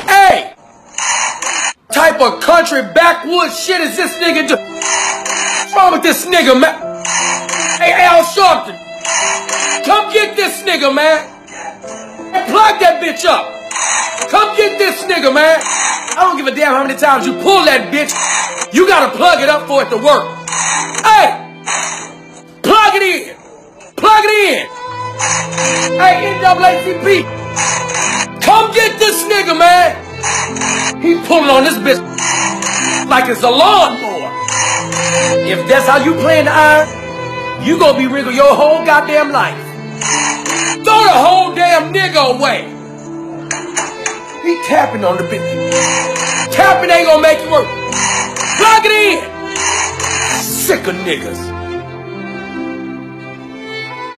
Hey! Type of country backwoods shit is this nigga do? What's wrong with this nigga, man? Hey, Al Sharpton, come get this nigga, man. Plug that bitch up. Come get this nigga, man. I don't give a damn how many times you pull that bitch. You gotta plug it up for it to work. Hey! Plug it in. Plug it in. Hey, NAACP, come get this nigga, man. He pulling on this bitch like it's a lawnmower. If that's how you play in the iron, you gonna be wriggling your whole goddamn life. Throw the whole damn nigga away. He tapping on the bitch. Tapping ain't gonna make it work. Plug it in. Sick of niggas.